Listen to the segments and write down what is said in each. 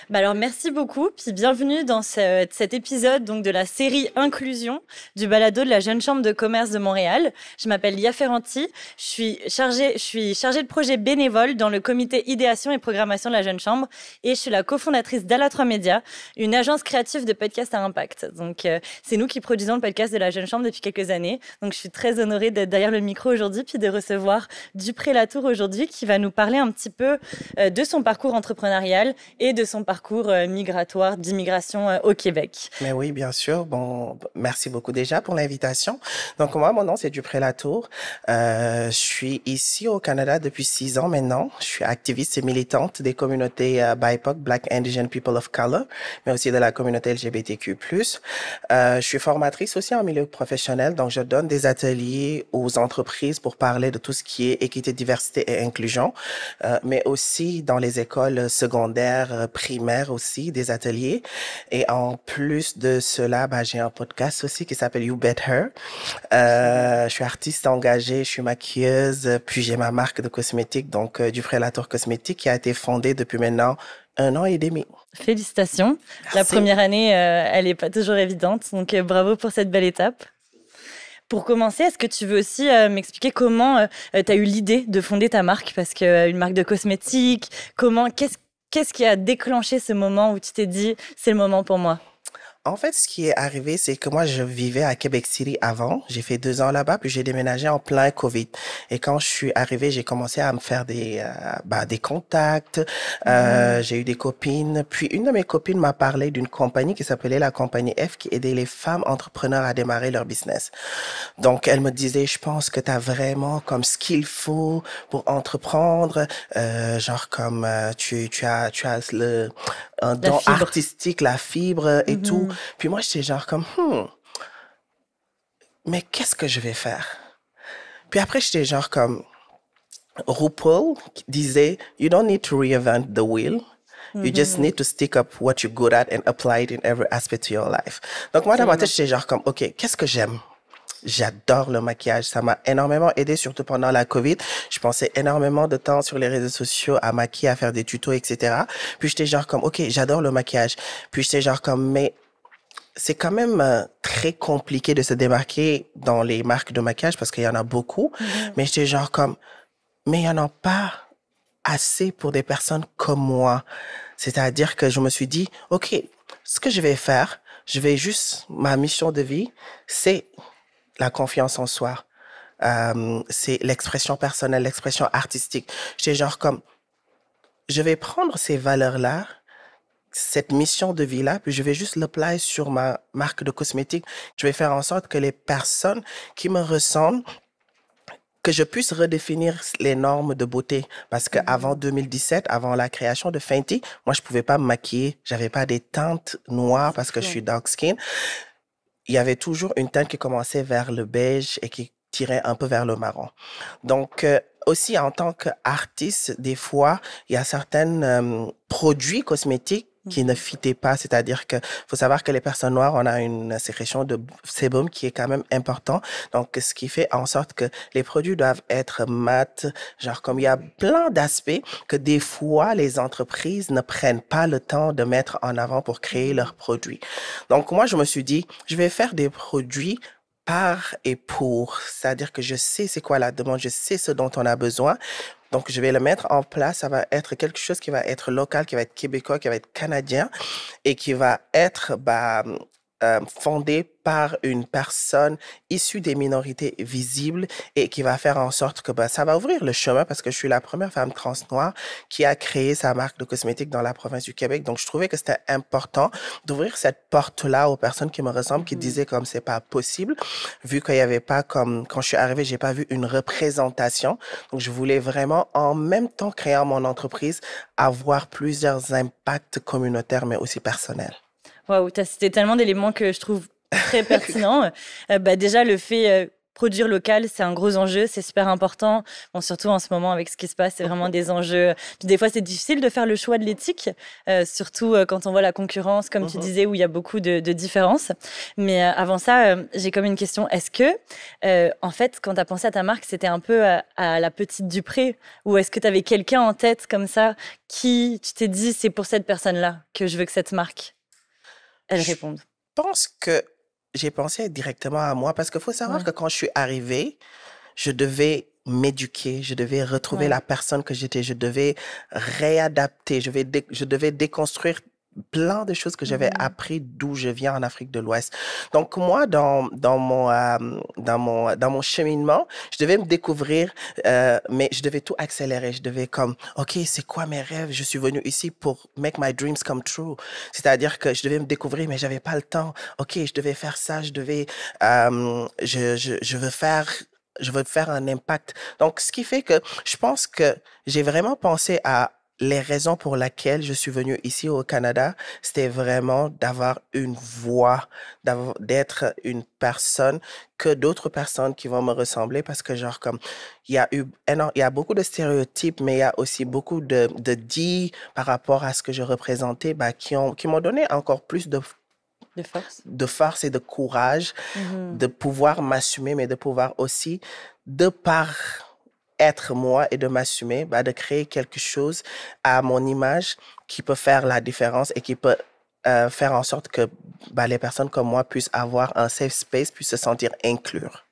Bah alors merci beaucoup, puis bienvenue dans cet épisode donc de la série Inclusion du balado de la Jeune Chambre de commerce de Montréal. Je m'appelle Lia Ferranti, je suis chargée de projet bénévole dans le comité idéation et programmation de la Jeune Chambre et je suis la cofondatrice d'Ala3 Média, une agence créative de podcasts à impact. Donc c'est nous qui produisons le podcast de la Jeune Chambre depuis quelques années. Donc je suis très honorée d'être derrière le micro aujourd'hui puis de recevoir Dupré Latour aujourd'hui qui va nous parler un petit peu de son parcours entrepreneurial et de son parcours migratoire, d'immigration au Québec. Mais oui, bien sûr. Bon, merci beaucoup déjà pour l'invitation. Donc, moi, mon nom, c'est Dupré Latour. Je suis ici au Canada depuis 6 ans maintenant. Je suis activiste et militante des communautés BIPOC, Black Indigenous People of Color, mais aussi de la communauté LGBTQ+. Je suis formatrice aussi en milieu professionnel, donc je donne des ateliers aux entreprises pour parler de tout ce qui est équité, diversité et inclusion, mais aussi dans les écoles secondaires, primaires aussi, des ateliers. Et en plus de cela, j'ai un podcast aussi qui s'appelle You Bet Her. Je suis artiste engagée, je suis maquilleuse, puis j'ai ma marque de cosmétiques, donc Dupré Latour Cosmétiques, qui a été fondée depuis maintenant 1 an et demi. Félicitations. Merci. La première année, elle n'est pas toujours évidente, donc bravo pour cette belle étape. Pour commencer, est-ce que tu veux aussi m'expliquer comment tu as eu l'idée de fonder ta marque? Parce qu'une marque de cosmétiques, qu'est-ce qui a déclenché ce moment où tu t'es dit « c'est le moment pour moi » ? En fait, ce qui est arrivé, c'est que moi, je vivais à Québec City avant. J'ai fait 2 ans là-bas, puis j'ai déménagé en plein COVID. Et quand je suis arrivée, j'ai commencé à me faire des contacts. J'ai eu des copines. Puis une de mes copines m'a parlé d'une compagnie qui s'appelait la compagnie F, qui aidait les femmes entrepreneurs à démarrer leur business. Donc, elle me disait, je pense que tu as vraiment comme ce qu'il faut pour entreprendre. Genre comme tu as un don artistique, la fibre et tout. Puis moi, j'étais genre comme, mais qu'est-ce que je vais faire? Puis après, j'étais genre comme, RuPaul disait, you don't need to reinvent the wheel. You just need to stick up what you're good at and apply it in every aspect of your life. Donc moi, dans ma tête, j'étais genre comme, OK, qu'est-ce que j'aime? J'adore le maquillage. Ça m'a énormément aidé, surtout pendant la COVID. Je passais énormément de temps sur les réseaux sociaux à maquiller, à faire des tutos, etc. Puis j'étais genre comme, OK, j'adore le maquillage. Puis j'étais genre comme, mais c'est quand même très compliqué de se démarquer dans les marques de maquillage parce qu'il y en a beaucoup. Mais j'étais genre comme, mais il n'y en a pas assez pour des personnes comme moi. C'est-à-dire que je me suis dit, OK, ce que je vais faire, ma mission de vie, c'est la confiance en soi. C'est l'expression personnelle, l'expression artistique. J'étais genre comme, je vais prendre ces valeurs-là, cette mission de vie-là, puis je vais juste l'apply sur ma marque de cosmétiques. Je vais faire en sorte que les personnes qui me ressemblent, que je puisse redéfinir les normes de beauté. Parce qu'avant 2017, avant la création de Fenty, moi, je pouvais pas me maquiller. J'avais pas des teintes noires parce que je suis dark skin. Il y avait toujours une teinte qui commençait vers le beige et qui tirait un peu vers le marron. Donc, aussi en tant qu'artiste, des fois, il y a certains produits cosmétiques qui ne fitaient pas, c'est-à-dire que faut savoir que les personnes noires, on a une sécrétion de sébum qui est quand même important. Donc, ce qui fait en sorte que les produits doivent être mat, genre comme il y a plein d'aspects que des fois les entreprises ne prennent pas le temps de mettre en avant pour créer leurs produits. Donc, moi, je me suis dit, je vais faire des produits par et pour, c'est-à-dire que je sais c'est quoi la demande, je sais ce dont on a besoin. Donc, je vais le mettre en place. Ça va être quelque chose qui va être local, qui va être québécois, qui va être canadien et qui va être fondé par une personne issue des minorités visibles et qui va faire en sorte que ça va ouvrir le chemin parce que je suis la première femme trans noire qui a créé sa marque de cosmétiques dans la province du Québec. Donc, je trouvais que c'était important d'ouvrir cette porte-là aux personnes qui me ressemblent, qui disaient comme c'est pas possible, vu qu'il y avait pas comme, quand je suis arrivée, j'ai pas vu une représentation. Donc, je voulais vraiment, en même temps créant mon entreprise, avoir plusieurs impacts communautaires, mais aussi personnels. Waouh, tu as cité tellement d'éléments que je trouve très pertinents. Déjà, le fait produire local, c'est un gros enjeu, c'est super important. Bon, surtout en ce moment avec ce qui se passe, c'est vraiment des enjeux. Puis des fois, c'est difficile de faire le choix de l'éthique, surtout quand on voit la concurrence, comme tu disais, où il y a beaucoup de différences. Mais avant ça, j'ai comme une question. Est-ce que, en fait, quand tu as pensé à ta marque, c'était un peu à la petite Dupré, ou est-ce que tu avais quelqu'un en tête comme ça qui, tu t'es dit, c'est pour cette personne-là que je veux que cette marque, elle réponde? Je pense que j'ai pensé directement à moi parce qu'il faut savoir que quand je suis arrivée, je devais m'éduquer, je devais retrouver la personne que j'étais, je devais réadapter, je devais déconstruire plein de choses que j'avais appris d'où je viens en Afrique de l'Ouest. Donc moi, dans mon cheminement, je devais me découvrir, mais je devais tout accélérer. Je devais comme, OK, c'est quoi mes rêves? Je suis venu ici pour make my dreams come true. C'est-à-dire que je devais me découvrir, mais j'avais pas le temps. OK, je devais faire ça, je devais, je veux faire un impact. Donc, ce qui fait que je pense que j'ai vraiment pensé à les raisons pour lesquelles je suis venu ici au Canada, c'était vraiment d'avoir une voix, d'être une personne que d'autres personnes qui vont me ressembler parce que genre comme il y a beaucoup de stéréotypes mais il y a aussi beaucoup de dits par rapport à ce que je représentais qui m'ont donné encore plus de force et de courage de pouvoir m'assumer mais de pouvoir aussi de par être moi et de m'assumer, de créer quelque chose à mon image qui peut faire la différence et qui peut faire en sorte que les personnes comme moi puissent avoir un safe space, puissent se sentir inclure.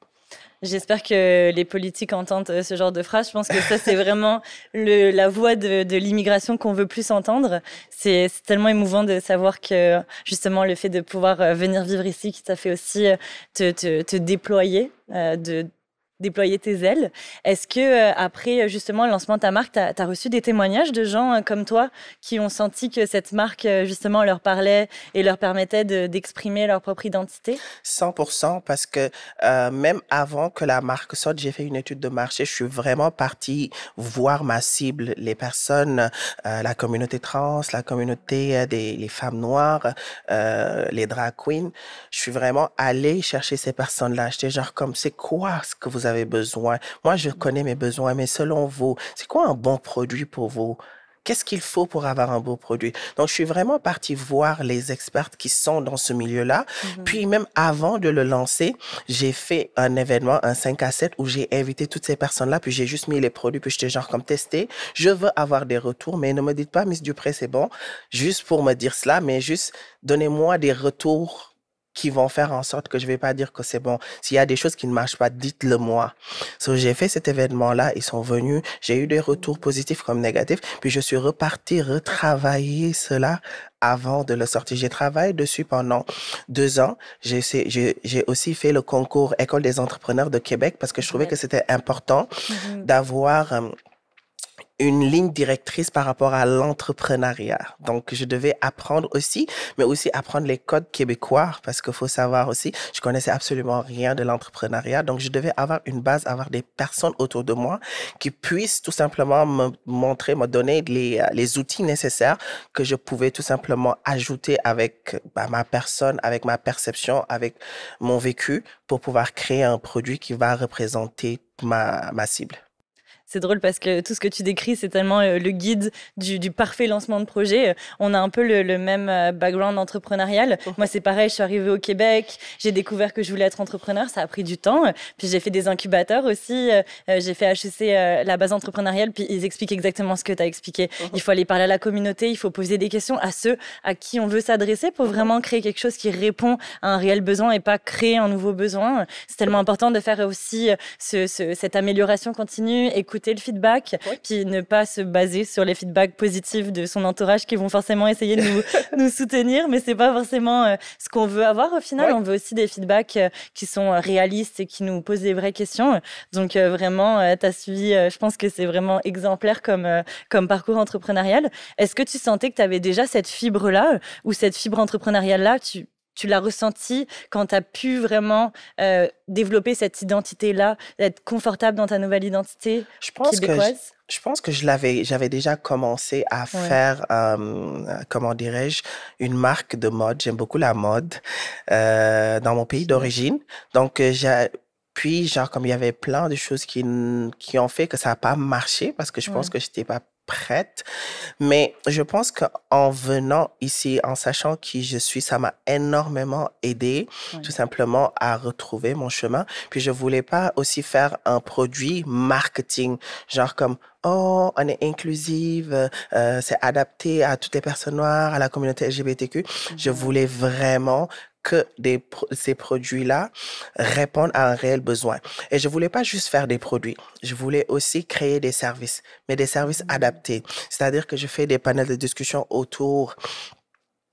J'espère que les politiques entendent ce genre de phrase. Je pense que ça, c'est vraiment la voix de l'immigration qu'on veut plus entendre. C'est tellement émouvant de savoir que, justement, le fait de pouvoir venir vivre ici, qui t'a fait aussi te déployer, déployer tes ailes. Est-ce que après justement le lancement de ta marque, tu as reçu des témoignages de gens comme toi qui ont senti que cette marque justement leur parlait et leur permettait d'exprimer leur propre identité? 100%, parce que même avant que la marque sorte, j'ai fait une étude de marché. Je suis vraiment partie voir ma cible, les personnes, la communauté trans, la communauté les femmes noires, les drag queens. Je suis vraiment allée chercher ces personnes-là. J'étais genre comme, c'est quoi ce que vous avez besoin? Moi, je connais mes besoins, mais selon vous, c'est quoi un bon produit pour vous? Qu'est-ce qu'il faut pour avoir un beau produit? Donc, je suis vraiment partie voir les experts qui sont dans ce milieu-là. Puis, même avant de le lancer, j'ai fait un événement, un 5 à 7, où j'ai invité toutes ces personnes-là, puis j'ai juste mis les produits, puis j'étais genre comme testé. Je veux avoir des retours, mais ne me dites pas, Miss Dupré, c'est bon, juste pour me dire cela, mais juste donnez-moi des retours qui vont faire en sorte que je vais pas dire que c'est bon. S'il y a des choses qui ne marchent pas, dites-le moi. So, j'ai fait cet événement-là, ils sont venus, j'ai eu des retours positifs comme négatifs, puis je suis reparti retravailler cela avant de le sortir. J'ai travaillé dessus pendant 2 ans. J'ai aussi fait le concours École des entrepreneurs de Québec parce que je trouvais que c'était important d'avoir une ligne directrice par rapport à l'entrepreneuriat. Donc, je devais apprendre aussi, mais aussi apprendre les codes québécois parce qu'il faut savoir aussi, je connaissais absolument rien de l'entrepreneuriat. Donc, je devais avoir une base, avoir des personnes autour de moi qui puissent tout simplement me montrer, me donner les outils nécessaires que je pouvais tout simplement ajouter avec ma personne, avec ma perception, avec mon vécu pour pouvoir créer un produit qui va représenter ma cible. C'est drôle parce que tout ce que tu décris, c'est tellement le guide du parfait lancement de projet. On a un peu le même background entrepreneurial. Moi, c'est pareil, je suis arrivée au Québec, j'ai découvert que je voulais être entrepreneur, ça a pris du temps. Puis j'ai fait des incubateurs aussi, j'ai fait HEC, la base entrepreneuriale, puis ils expliquent exactement ce que tu as expliqué. Il faut aller parler à la communauté, il faut poser des questions à ceux à qui on veut s'adresser pour vraiment créer quelque chose qui répond à un réel besoin et pas créer un nouveau besoin. C'est tellement important de faire aussi cette amélioration continue, écouter le feedback, puis ne pas se baser sur les feedbacks positifs de son entourage qui vont forcément essayer de nous soutenir, mais c'est pas forcément ce qu'on veut avoir au final. On veut aussi des feedbacks qui sont réalistes et qui nous posent des vraies questions. Donc vraiment, tu as suivi, je pense que c'est vraiment exemplaire comme parcours entrepreneurial. Est-ce que tu sentais que tu avais déjà cette fibre-là ou cette fibre entrepreneuriale-là, tu l'as ressenti quand tu as pu vraiment développer cette identité-là, être confortable dans ta nouvelle identité québécoise? Je pense que j'avais déjà commencé à faire, comment dirais-je, une marque de mode. J'aime beaucoup la mode dans mon pays d'origine. Donc, Puis, genre, comme il y avait plein de choses qui ont fait que ça n'a pas marché parce que je pense que j'étais pas prête. Mais je pense qu'en venant ici, en sachant qui je suis, ça m'a énormément aidé, tout simplement, à retrouver mon chemin. Puis je voulais pas aussi faire un produit marketing, genre comme, oh, on est inclusive, c'est adapté à toutes les personnes noires, à la communauté LGBTQ. Je voulais vraiment que ces produits-là répondent à un réel besoin. Et je voulais pas juste faire des produits. Je voulais aussi créer des services, mais des services adaptés. C'est-à-dire que je fais des panels de discussion autour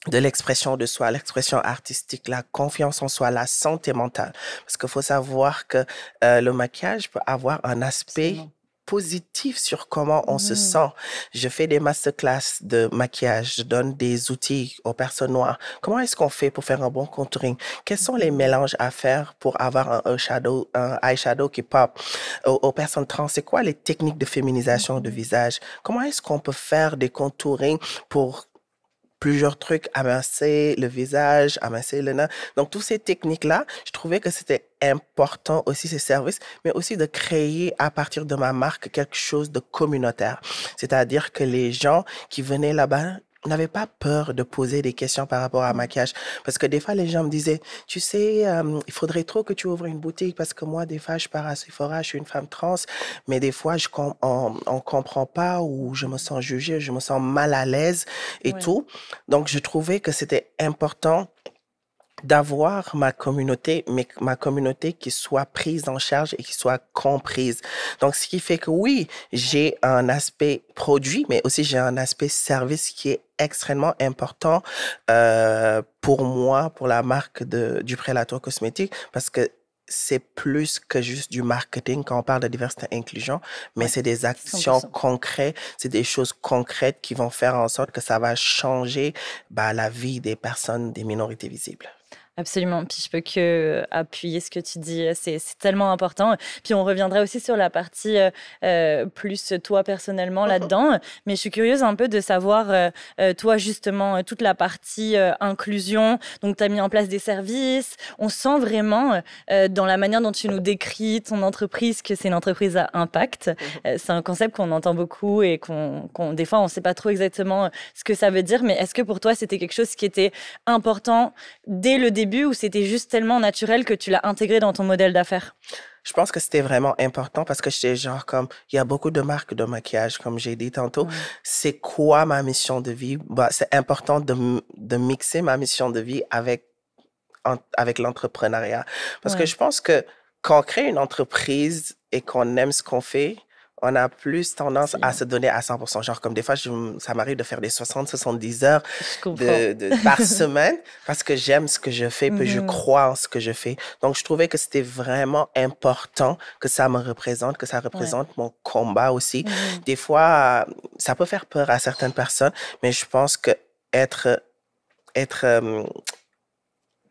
de l'expression de soi, l'expression artistique, la confiance en soi, la santé mentale. Parce qu'il faut savoir que le maquillage peut avoir un aspect positif sur comment on se sent. Je fais des masterclass de maquillage, je donne des outils aux personnes noires. Comment est-ce qu'on fait pour faire un bon contouring? Quels sont les mélanges à faire pour avoir un eyeshadow qui pop? Aux personnes trans, c'est quoi les techniques de féminisation de visage? Comment est-ce qu'on peut faire des contourings pour plusieurs trucs, amincer le visage, amincer le nez. Donc, toutes ces techniques-là, je trouvais que c'était important aussi, ces services, mais aussi de créer à partir de ma marque quelque chose de communautaire. C'est-à-dire que les gens qui venaient là-bas n'avaient pas peur de poser des questions par rapport à maquillage. Parce que des fois, les gens me disaient, tu sais, il faudrait trop que tu ouvres une boutique parce que moi, des fois, je pars à Sephora, je suis une femme trans, mais des fois, on comprend pas ou je me sens jugée, je me sens mal à l'aise et tout. Donc, je trouvais que c'était important d'avoir ma communauté, mais ma communauté qui soit prise en charge et qui soit comprise. Donc, ce qui fait que oui, j'ai un aspect produit, mais aussi j'ai un aspect service qui est extrêmement important pour moi, pour la marque du Prélatoire Cosmétique, parce que c'est plus que juste du marketing quand on parle de diversité et inclusion, mais c'est des actions 100%. Concrètes, c'est des choses concrètes qui vont faire en sorte que ça va changer la vie des personnes, des minorités visibles. Absolument. Puis je peux que appuyer ce que tu dis. C'est tellement important. Puis on reviendra aussi sur la partie plus toi personnellement là-dedans. Mais je suis curieuse un peu de savoir, toi justement, toute la partie inclusion. Donc tu as mis en place des services. On sent vraiment dans la manière dont tu nous décris ton entreprise que c'est une entreprise à impact. C'est un concept qu'on entend beaucoup et des fois on ne sait pas trop exactement ce que ça veut dire. Mais est-ce que pour toi c'était quelque chose qui était important dès le début ou c'était juste tellement naturel que tu l'as intégré dans ton modèle d'affaires? Je pense que c'était vraiment important parce que j'étais genre comme, il y a beaucoup de marques de maquillage, comme j'ai dit tantôt. C'est quoi ma mission de vie? C'est important de mixer ma mission de vie avec l'entrepreneuriat. Parce que je pense que quand on crée une entreprise et qu'on aime ce qu'on fait, on a plus tendance à se donner à 100%. Genre, comme des fois, ça m'arrive de faire des 70 heures par semaine parce que j'aime ce que je fais, puis je crois en ce que je fais. Donc, je trouvais que c'était vraiment important que ça me représente, que ça représente mon combat aussi. Des fois, ça peut faire peur à certaines personnes, mais je pense que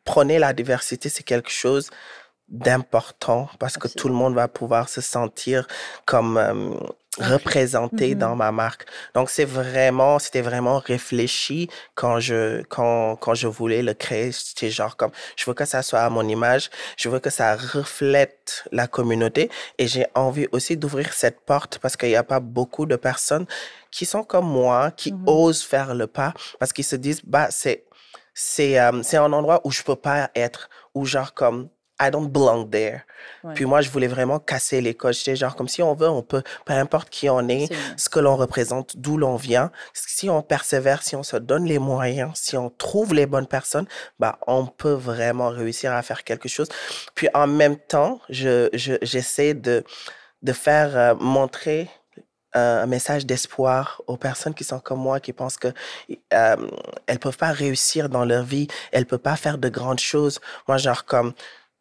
prôner la diversité, c'est quelque chose d'important parce que tout le monde va pouvoir se sentir comme représenté dans ma marque. Donc, c'était vraiment réfléchi quand je voulais le créer. C'était genre comme, je veux que ça soit à mon image, je veux que ça reflète la communauté et j'ai envie aussi d'ouvrir cette porte parce qu'il n'y a pas beaucoup de personnes qui sont comme moi, qui osent faire le pas parce qu'ils se disent, c'est un endroit où je peux pas être, où genre comme, I don't belong there. Puis moi, je voulais vraiment casser les codes. J'étais genre comme si on veut, on peut, peu importe qui on est, ce que l'on représente, d'où l'on vient. Si on persévère, si on se donne les moyens, si on trouve les bonnes personnes, on peut vraiment réussir à faire quelque chose. Puis en même temps, j'essaie de faire montrer un message d'espoir aux personnes qui sont comme moi, qui pensent que elles peuvent pas réussir dans leur vie, elles peuvent pas faire de grandes choses. Moi, genre comme,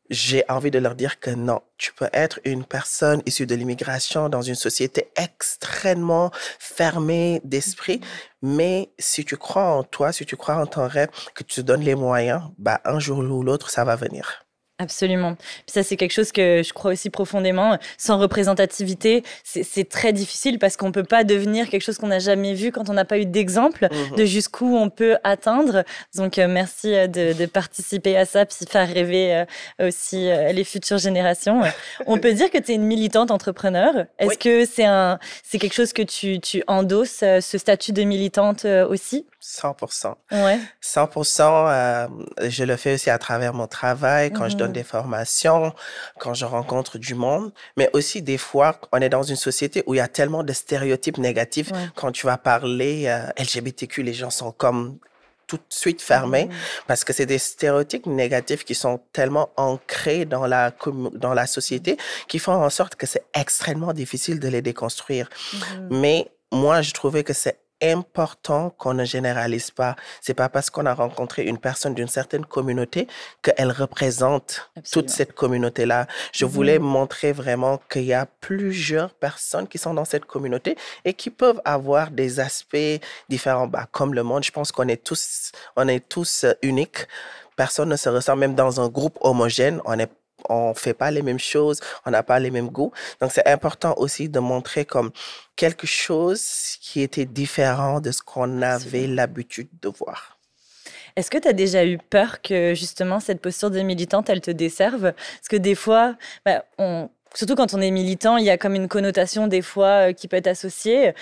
j'ai envie de leur dire que non, tu peux être une personne issue de l'immigration dans une société extrêmement fermée d'esprit, mais si tu crois en toi, si tu crois en ton rêve, que tu te donnes les moyens, un jour ou l'autre, ça va venir. Absolument. Puis ça, c'est quelque chose que je crois aussi profondément. Sans représentativité, c'est très difficile parce qu'on peut pas devenir quelque chose qu'on n'a jamais vu quand on n'a pas eu d'exemple de jusqu'où on peut atteindre. Donc, merci de participer à ça puis faire rêver aussi les futures générations. On peut dire que tu es une militante entrepreneur. Est-ce Oui. que c'est quelque chose que tu endosses, ce statut de militante aussi? 100%. Ouais. 100%, je le fais aussi à travers mon travail, quand je donne des formations, quand je rencontre du monde, mais aussi des fois, on est dans une société où il y a tellement de stéréotypes négatifs. Ouais. Quand tu vas parler LGBTQ, les gens sont comme tout de suite fermés parce que c'est des stéréotypes négatifs qui sont tellement ancrés dans la société qui font en sorte que c'est extrêmement difficile de les déconstruire. Mais moi, je trouvais que c'est important qu'on ne généralise pas. C'est pas parce qu'on a rencontré une personne d'une certaine communauté qu'elle représente toute cette communauté-là. Je voulais montrer vraiment qu'il y a plusieurs personnes qui sont dans cette communauté et qui peuvent avoir des aspects différents. Comme le monde, je pense qu'on est tous uniques. Personne ne se ressemble, même dans un groupe homogène, on fait pas les mêmes choses, on n'a pas les mêmes goûts. Donc, c'est important aussi de montrer comme quelque chose qui était différent de ce qu'on avait l'habitude de voir. Est-ce que tu as déjà eu peur que justement cette posture de militante, elle te desserve? Parce que des fois, surtout quand on est militant, il y a comme une connotation des fois qui peut être associée,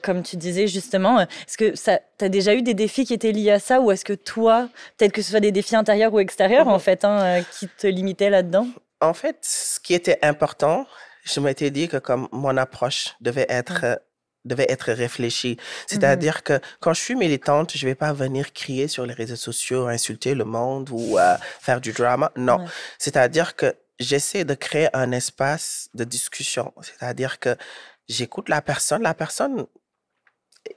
comme tu disais justement. Est-ce que tu as déjà eu des défis qui étaient liés à ça ou est-ce que toi, peut-être que ce soit des défis intérieurs ou extérieurs en fait, qui te limitaient là-dedans? En fait, ce qui était important, je m'étais dit que comme mon approche devait être réfléchie. C'est-à-dire que quand je suis militante, je vais pas venir crier sur les réseaux sociaux, insulter le monde ou faire du drama. Non. Ouais. C'est-à-dire que j'essaie de créer un espace de discussion. C'est-à-dire que j'écoute la personne. La personne,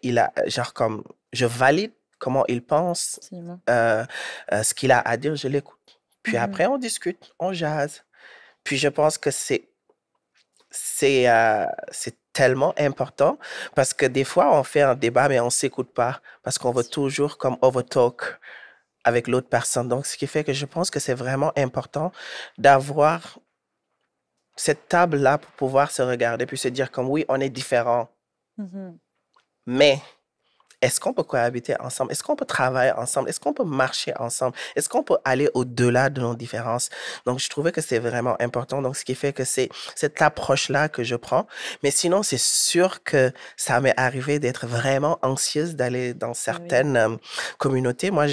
je valide comment il pense, ce qu'il a à dire, je l'écoute. Puis après, on discute, on jase. Puis je pense que c'est tellement important parce que des fois, on fait un débat, mais on ne s'écoute pas parce qu'on veut toujours comme overtalk avec l'autre personne. Donc, ce qui fait que je pense que c'est vraiment important d'avoir cette table-là pour pouvoir se regarder puis se dire comme oui, on est différents. Mais est-ce qu'on peut cohabiter ensemble? Est-ce qu'on peut travailler ensemble? Est-ce qu'on peut marcher ensemble? Est-ce qu'on peut aller au-delà de nos différences? Donc, je trouvais que c'est vraiment important. Donc, ce qui fait que c'est cette approche-là que je prends. Mais sinon, c'est sûr que ça m'est arrivé d'être vraiment anxieuse d'aller dans certaines communautés. Moi,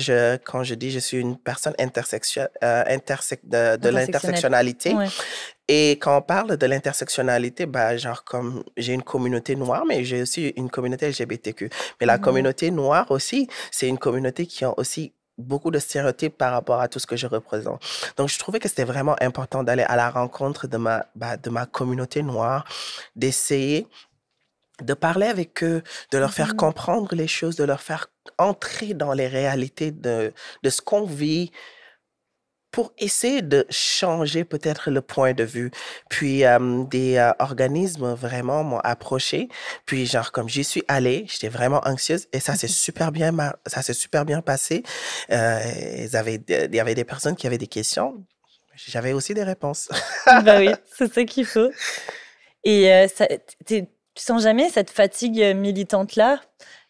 quand je dis je suis une personne de l'intersectionnalité, et quand on parle de l'intersectionnalité, comme j'ai une communauté noire, mais j'ai aussi une communauté LGBTQ. Mais la communauté noire aussi, c'est une communauté qui a aussi beaucoup de stéréotypes par rapport à tout ce que je représente. Donc, je trouvais que c'était vraiment important d'aller à la rencontre de ma communauté noire, d'essayer de parler avec eux, de leur faire comprendre les choses, de leur faire entrer dans les réalités de ce qu'on vit, pour essayer de changer peut-être le point de vue. Puis des organismes vraiment m'ont approché. Puis comme j'y suis allée, j'étais vraiment anxieuse et ça s'est super bien passé. Il y avait des personnes qui avaient des questions. J'avais aussi des réponses. Bah oui, c'est ça qu'il faut. Et tu sens jamais cette fatigue militante-là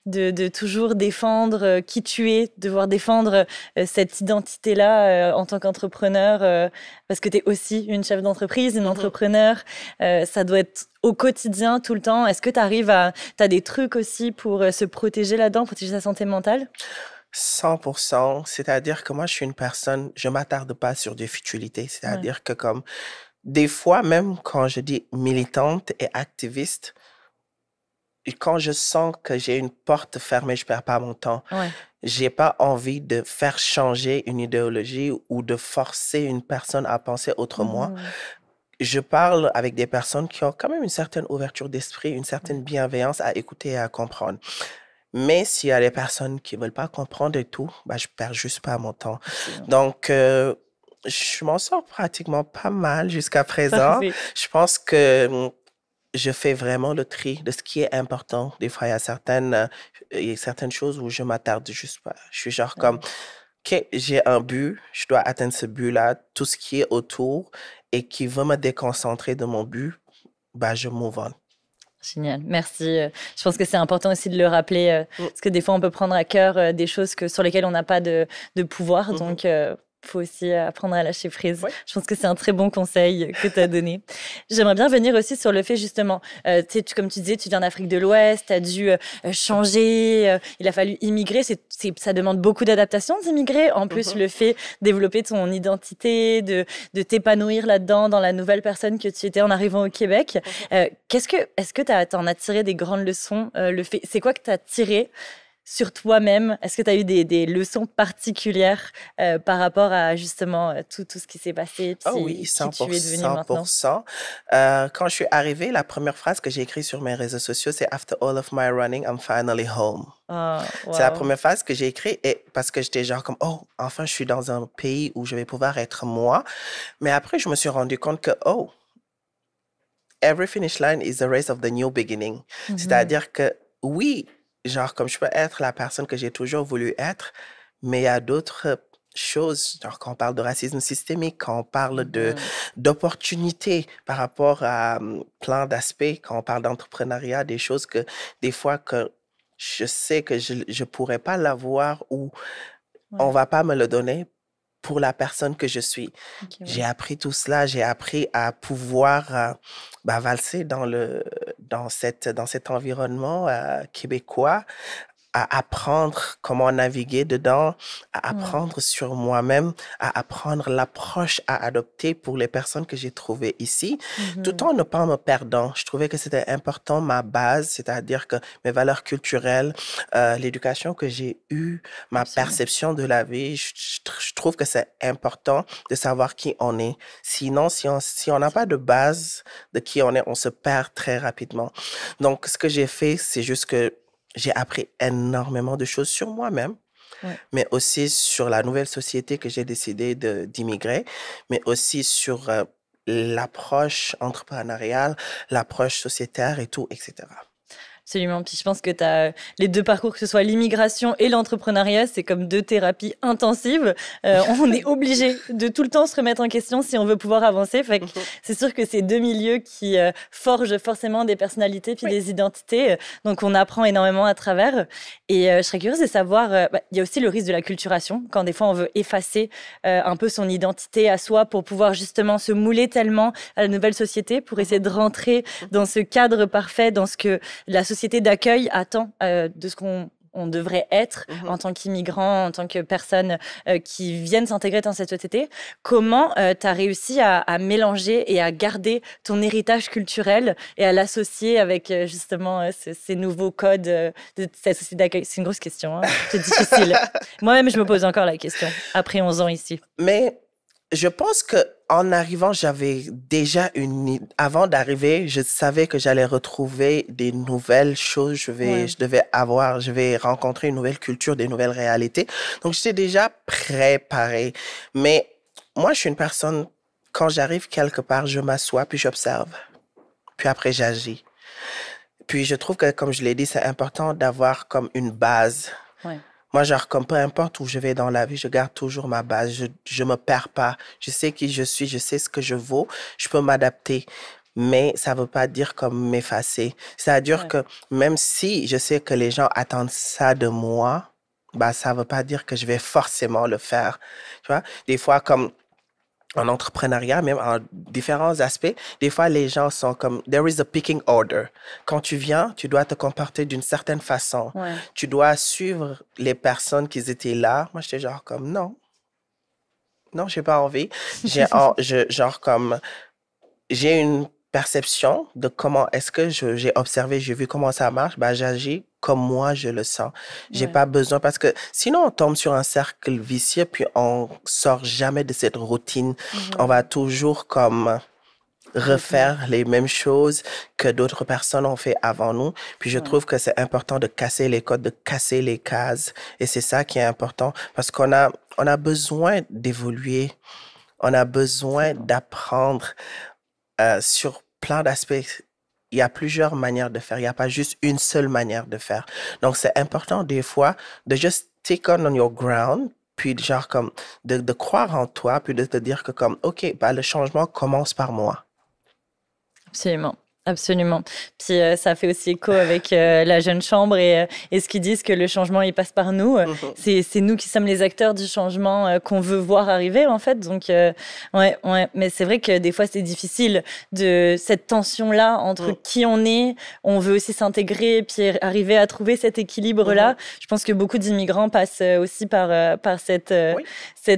de toujours défendre qui tu es, devoir défendre cette identité-là en tant qu'entrepreneur, parce que tu es aussi une chef d'entreprise, une entrepreneur. Ça doit être au quotidien, tout le temps. Est-ce que tu as des trucs aussi pour se protéger là-dedans, protéger sa santé mentale? 100%. C'est-à-dire que moi, je suis une personne, je m'attarde pas sur des futilités. C'est-à-dire que comme des fois, même quand je dis militante et activiste, quand je sens que j'ai une porte fermée, je perds pas mon temps. J'ai pas envie de faire changer une idéologie ou de forcer une personne à penser autrement. Je parle avec des personnes qui ont quand même une certaine ouverture d'esprit, une certaine bienveillance à écouter et à comprendre. Mais s'il y a des personnes qui veulent pas comprendre et tout, je perds juste pas mon temps. Donc, je m'en sors pratiquement pas mal jusqu'à présent. Je pense que je fais vraiment le tri de ce qui est important. Des fois, il y a certaines choses où je m'attarde juste pas. Je suis comme, OK, j'ai un but, je dois atteindre ce but-là, tout ce qui est autour et qui va me déconcentrer de mon but, bah, je move on. Génial, merci. Je pense que c'est important aussi de le rappeler, parce que des fois, on peut prendre à cœur des choses sur lesquelles on n'a pas de pouvoir. Donc, il faut aussi apprendre à lâcher prise. Oui. Je pense que c'est un très bon conseil que tu as donné. J'aimerais bien venir aussi sur le fait, justement, comme tu disais, tu viens d'Afrique de l'Ouest, tu as dû changer, il a fallu immigrer. Ça demande beaucoup d'adaptation d'immigrer. En plus, le fait de développer ton identité, de t'épanouir là-dedans, dans la nouvelle personne que tu étais en arrivant au Québec. Est-ce que tu en as tiré des grandes leçons? C'est quoi que tu as tiré sur toi-même? Est-ce que tu as eu des leçons particulières par rapport à justement tout ce qui s'est passé, puis Oui, qui 100%, tu es devenu maintenant? 100%. Quand je suis arrivée, la première phrase que j'ai écrite sur mes réseaux sociaux, c'est After all of my running, I'm finally home. Oh, C'est la wow. première phrase que j'ai écrite et parce que j'étais genre comme, oh, enfin, je suis dans un pays où je vais pouvoir être moi. Mais après, je me suis rendu compte que, oh, every finish line is a race of the new beginning. C'est-à-dire que, oui, genre, comme je peux être la personne que j'ai toujours voulu être, mais il y a d'autres choses, genre quand on parle de racisme systémique, quand on parle d'opportunités par rapport à plein d'aspects, quand on parle d'entrepreneuriat, des choses que des fois que je sais que je ne pourrais pas l'avoir ou on va pas me le donner pour la personne que je suis. Okay, J'ai appris tout cela, j'ai appris à pouvoir valser dans cet environnement québécois, à apprendre comment naviguer dedans, à apprendre sur moi-même, à apprendre l'approche à adopter pour les personnes que j'ai trouvées ici, tout en ne pas me perdant. Je trouvais que c'était important, ma base, c'est-à-dire que mes valeurs culturelles, l'éducation que j'ai eue, ma perception de la vie, je trouve que c'est important de savoir qui on est. Sinon, si on n'a pas de base de qui on est, on se perd très rapidement. Donc, ce que j'ai fait, c'est juste que j'ai appris énormément de choses sur moi-même, mais aussi sur la nouvelle société que j'ai décidé d'immigrer, mais aussi sur l'approche entrepreneuriale, l'approche sociétaire et tout, etc. Absolument. Puis je pense que tu as les deux parcours, que ce soit l'immigration et l'entrepreneuriat, c'est comme deux thérapies intensives. On est obligé de tout le temps se remettre en question si on veut pouvoir avancer. Fait que c'est sûr que c'est deux milieux qui forgent forcément des personnalités puis des identités. Donc on apprend énormément à travers. Et je serais curieuse de savoir, il y a aussi le risque de la culturation, quand des fois on veut effacer un peu son identité à soi pour pouvoir justement se mouler tellement à la nouvelle société, pour essayer de rentrer dans ce cadre parfait, dans ce que la société d'accueil attend de ce qu'on devrait être en tant qu'immigrant, en tant que personne qui viennent s'intégrer dans cette société. Comment tu as réussi à mélanger et à garder ton héritage culturel et à l'associer avec justement ces nouveaux codes de cette société d'accueil? C'est une grosse question, hein? C'est difficile. Moi-même, je me pose encore la question, après 11 ans ici. Mais je pense qu'en arrivant, j'avais déjà avant d'arriver, je savais que j'allais retrouver des nouvelles choses. Je vais rencontrer une nouvelle culture, des nouvelles réalités. Donc, j'étais déjà préparée. Mais moi, je suis une personne, quand j'arrive quelque part, je m'assois, puis j'observe. Puis après, j'agis. Puis je trouve que, comme je l'ai dit, c'est important d'avoir comme une base. Ouais. Moi, genre, comme peu importe où je vais dans la vie, je garde toujours ma base. Je me perds pas. Je sais qui je suis, je sais ce que je vaux. Je peux m'adapter. Mais ça veut pas dire comme m'effacer. C'est-à-dire que même si je sais que les gens attendent ça de moi, bah, ça veut pas dire que je vais forcément le faire. Tu vois? Des fois, comme en entrepreneuriat, même en différents aspects, des fois, les gens sont comme, there is a picking order. Quand tu viens, tu dois te comporter d'une certaine façon. Tu dois suivre les personnes qui étaient là. Moi, j'étais genre comme, non, j'ai pas envie. J'ai une perception de comment est-ce que j'ai observé, j'ai vu comment ça marche, bah, j'agis comme moi je le sens. J'ai pas besoin, parce que sinon on tombe sur un cercle vicieux puis on sort jamais de cette routine. On va toujours comme refaire les mêmes choses que d'autres personnes ont fait avant nous. Puis je trouve que c'est important de casser les codes, de casser les cases. Et c'est ça qui est important, parce qu'on a besoin d'évoluer. On a besoin d'apprendre sur plein d'aspects. Il y a plusieurs manières de faire. Il n'y a pas juste une seule manière de faire. Donc, c'est important des fois de just take on your ground, puis genre comme de croire en toi, puis de te dire que comme, OK, bah, le changement commence par moi. Absolument. Absolument. Puis ça fait aussi écho avec la jeune chambre et ce qu'ils disent que le changement, il passe par nous. C'est nous qui sommes les acteurs du changement qu'on veut voir arriver, en fait. Donc, ouais. Mais c'est vrai que des fois, c'est difficile de cette tension-là entre qui on veut aussi s'intégrer, puis arriver à trouver cet équilibre-là. Je pense que beaucoup d'immigrants passent aussi par cette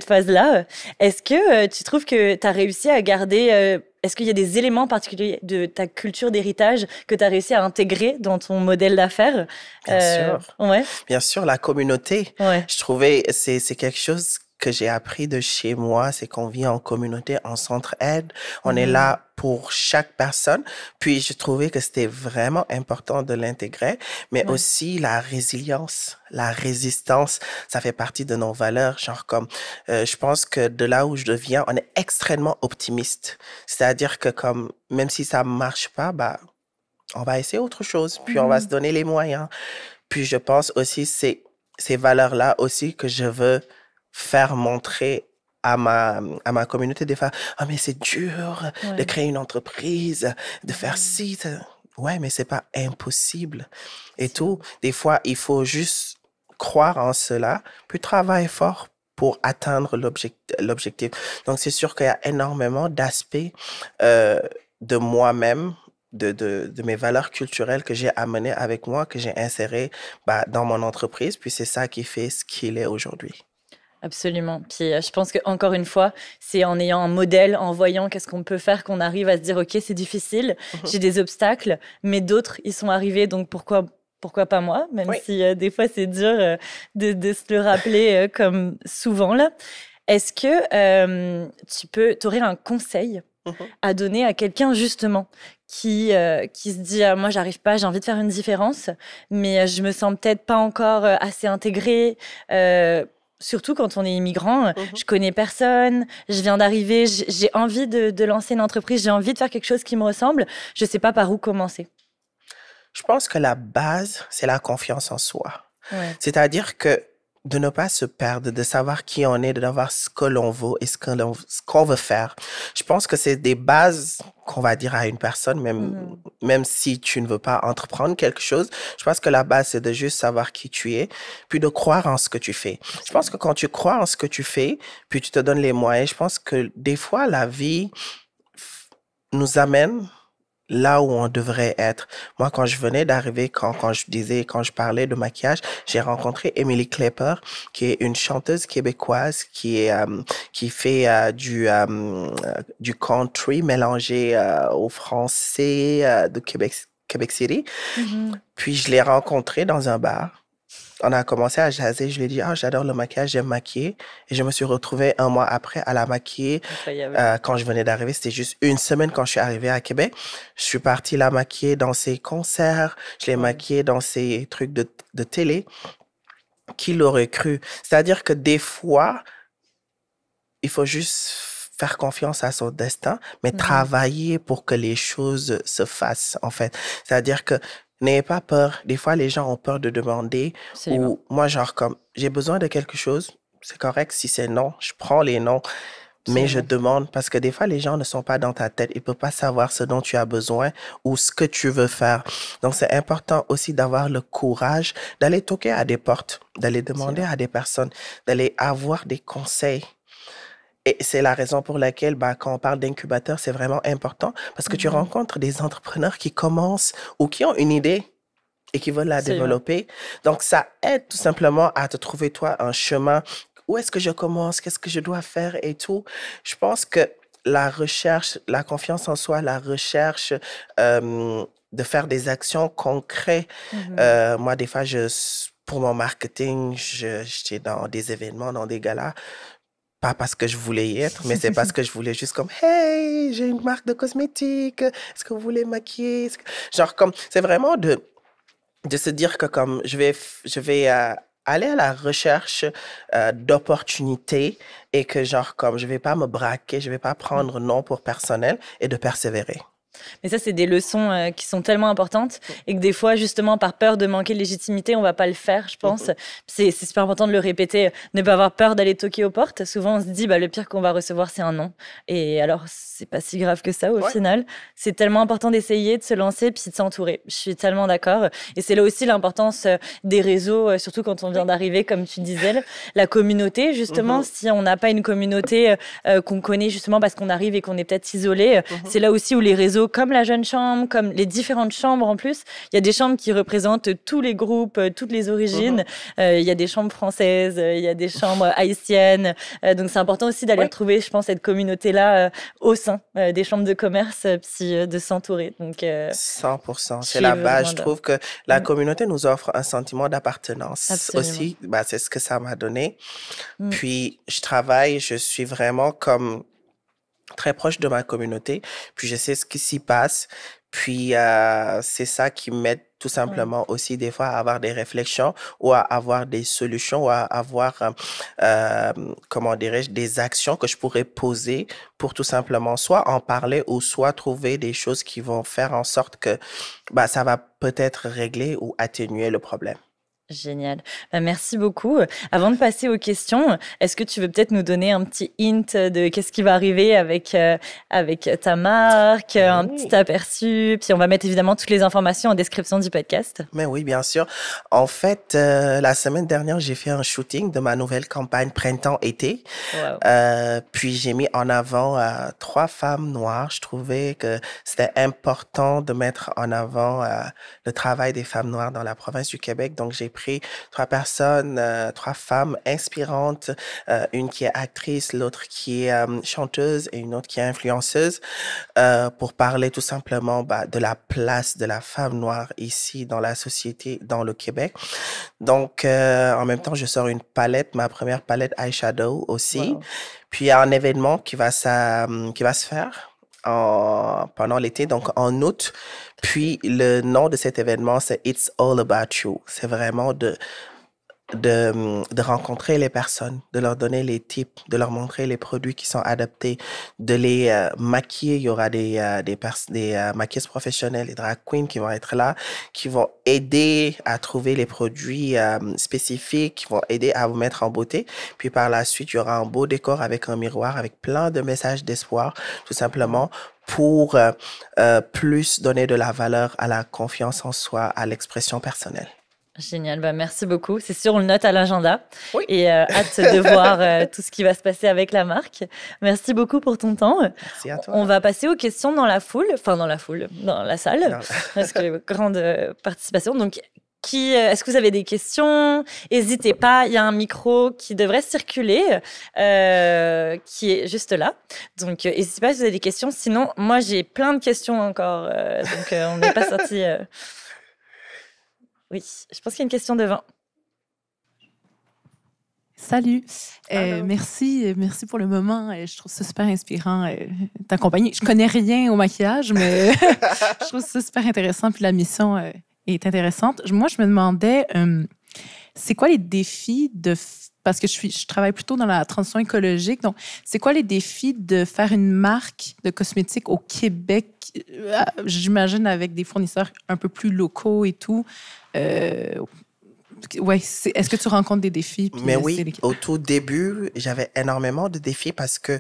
phase-là. Est-ce que tu trouves que tu as réussi à garder... Est-ce qu'il y a des éléments particuliers de ta culture d'héritage que tu as réussi à intégrer dans ton modèle d'affaires? Bien sûr. Ouais. Bien sûr, la communauté. Ouais. Je trouvais, c'est quelque chose que j'ai appris de chez moi, c'est qu'on vit en communauté, en centre-aide. On est là pour chaque personne. Puis, je trouvais que c'était vraiment important de l'intégrer, mais aussi la résilience, la résistance, ça fait partie de nos valeurs. Genre comme, je pense que de là où je viens, on est extrêmement optimiste. C'est-à-dire que comme, même si ça marche pas, bah, on va essayer autre chose, puis on va se donner les moyens. Puis, je pense aussi, c'est ces valeurs-là aussi que je veux faire montrer à ma communauté des fois, ah, mais c'est dur de créer une entreprise, de faire ci. Ça. Ouais, mais c'est pas impossible et tout. Des fois, il faut juste croire en cela, puis travailler fort pour atteindre l'objectif. Donc, c'est sûr qu'il y a énormément d'aspects de moi-même, de mes valeurs culturelles que j'ai amenées avec moi, que j'ai insérées dans mon entreprise. Puis c'est ça qui fait ce qu'il est aujourd'hui. Absolument. Puis je pense qu'encore une fois, c'est en ayant un modèle, en voyant qu'est-ce qu'on peut faire, qu'on arrive à se dire, OK, c'est difficile, j'ai des obstacles, mais d'autres, ils sont arrivés, donc pourquoi pas moi, même si des fois, c'est dur de se le rappeler comme souvent. Là. Est-ce que tu aurais un conseil à donner à quelqu'un, justement, qui se dit moi j'arrive pas, j'ai envie de faire une différence, mais je me sens peut-être pas encore assez intégrée, surtout quand on est immigrant, je connais personne, je viens d'arriver, j'ai envie de lancer une entreprise, j'ai envie de faire quelque chose qui me ressemble, je sais pas par où commencer. Je pense que la base, c'est la confiance en soi. Ouais. C'est-à-dire que de ne pas se perdre, de savoir qui on est, de savoir ce que l'on vaut et ce qu'on veut faire. Je pense que c'est des bases qu'on va dire à une personne, même si tu ne veux pas entreprendre quelque chose. Je pense que la base, c'est de juste savoir qui tu es, puis de croire en ce que tu fais. Je pense que quand tu crois en ce que tu fais, puis tu te donnes les moyens, je pense que des fois, la vie nous amène là où on devrait être. Moi, quand je venais d'arriver, quand je parlais de maquillage, j'ai rencontré Emily Klepper, qui est une chanteuse québécoise qui fait du country mélangé au français de Québec City. Puis je l'ai rencontrée dans un bar. On a commencé à jaser. Je lui ai dit, j'adore le maquillage, j'aime maquiller. Et je me suis retrouvée un mois après à la maquiller. Quand je venais d'arriver, c'était juste une semaine quand je suis arrivée à Québec. Je suis partie la maquiller dans ses concerts. Je l'ai maquillée dans ses trucs de télé. Qui l'aurait cru? C'est-à-dire que des fois, il faut juste faire confiance à son destin, mais travailler pour que les choses se fassent, en fait. C'est-à-dire que n'ayez pas peur. Des fois, les gens ont peur de demander. Ou moi, genre, comme, j'ai besoin de quelque chose, c'est correct. Si c'est non, je prends les noms. Mais je demande parce que des fois, les gens ne sont pas dans ta tête. Ils ne peuvent pas savoir ce dont tu as besoin ou ce que tu veux faire. Donc, c'est important aussi d'avoir le courage d'aller toquer à des portes, d'aller demander à des personnes, d'aller avoir des conseils. Et c'est la raison pour laquelle, quand on parle d'incubateur, c'est vraiment important parce que tu rencontres des entrepreneurs qui commencent ou qui ont une idée et qui veulent la développer. Donc, ça aide tout simplement à te trouver, toi, un chemin. Où est-ce que je commence? Qu'est-ce que je dois faire et tout? Je pense que la recherche, la confiance en soi, la recherche de faire des actions concrètes. Moi, des fois, pour mon marketing, j'étais dans des événements, dans des galas. Pas parce que je voulais y être, mais c'est parce que je voulais juste comme, hey, j'ai une marque de cosmétiques, est-ce que vous voulez maquiller? Genre, comme, c'est vraiment de se dire que comme je vais aller à la recherche d'opportunités et que genre comme je vais pas me braquer, je vais pas prendre non pour personnel et de persévérer. Mais ça, c'est des leçons qui sont tellement importantes et que des fois, justement, par peur de manquer de légitimité, on va pas le faire, je pense. C'est super important de le répéter, ne pas avoir peur d'aller toquer aux portes. Souvent, on se dit, le pire qu'on va recevoir, c'est un non. Et alors, c'est pas si grave que ça au final. C'est tellement important d'essayer, de se lancer, puis de s'entourer. Je suis tellement d'accord. Et c'est là aussi l'importance des réseaux, surtout quand on vient d'arriver, comme tu disais, la communauté, justement. Si on n'a pas une communauté qu'on connaît, justement, parce qu'on arrive et qu'on est peut-être isolé, c'est là aussi où les réseaux, comme la Jeune Chambre, comme les différentes chambres en plus, il y a des chambres qui représentent tous les groupes, toutes les origines. Il y a des chambres françaises, il y a des chambres haïtiennes. Donc c'est important aussi d'aller retrouver, je pense, cette communauté-là au sein des chambres de commerce, puis de s'entourer. Donc 100%, c'est la base. Je trouve que la communauté nous offre un sentiment d'appartenance aussi. C'est ce que ça m'a donné. Puis je suis vraiment comme très proche de ma communauté, puis je sais ce qui s'y passe, puis c'est ça qui m'aide tout simplement aussi des fois à avoir des réflexions ou à avoir des solutions ou à avoir, comment dirais-je, des actions que je pourrais poser pour tout simplement soit en parler ou soit trouver des choses qui vont faire en sorte que ça va peut-être régler ou atténuer le problème. Génial. Merci beaucoup. Avant de passer aux questions, est-ce que tu veux peut-être nous donner un petit hint de qu'est-ce qui va arriver avec ta marque, un petit aperçu, puis on va mettre évidemment toutes les informations en description du podcast. Mais oui, bien sûr. En fait, la semaine dernière, j'ai fait un shooting de ma nouvelle campagne printemps-été. Wow. Puis j'ai mis en avant 3 femmes noires. Je trouvais que c'était important de mettre en avant le travail des femmes noires dans la province du Québec. Donc, j'ai pris 3 personnes, 3 femmes inspirantes, une qui est actrice, l'autre qui est chanteuse et une autre qui est influenceuse, pour parler tout simplement de la place de la femme noire ici dans la société, dans le Québec. Donc, en même temps, je sors une palette, ma première palette eyeshadow aussi. Wow. Puis, il y a un événement qui va se faire pendant l'été, donc en août. Puis, le nom de cet événement, c'est It's All About You. C'est vraiment de rencontrer les personnes, de leur donner les tips, de leur montrer les produits qui sont adaptés, de les maquiller. Il y aura des maquilleuses professionnelles, des drag queens qui vont être là, qui vont aider à trouver les produits spécifiques, qui vont aider à vous mettre en beauté. Puis par la suite, il y aura un beau décor avec un miroir, avec plein de messages d'espoir, tout simplement pour plus donner de la valeur à la confiance en soi, à l'expression personnelle. Génial, merci beaucoup. C'est sûr, on le note à l'agenda. Oui. Et hâte de voir tout ce qui va se passer avec la marque. Merci beaucoup pour ton temps. Merci à toi. On va passer aux questions dans la salle, parce que grande participation. Donc, est-ce que vous avez des questions? N'hésitez pas, il y a un micro qui devrait circuler, qui est juste là. Donc, n'hésitez pas si vous avez des questions. Sinon, moi, j'ai plein de questions encore. Donc, on n'est pas sorti... Oui, je pense qu'il y a une question devant. Salut. Merci pour le moment. Je trouve ça super inspirant d'accompagner. Je connais rien au maquillage, mais je trouve ça super intéressant. Puis la mission est intéressante. Moi, je me demandais, c'est quoi les défis parce que je travaille plutôt dans la transition écologique. Donc, c'est quoi les défis de faire une marque de cosmétiques au Québec, j'imagine avec des fournisseurs un peu plus locaux et tout? Est-ce que tu rencontres des défis? Mais oui, au tout début, j'avais énormément de défis parce que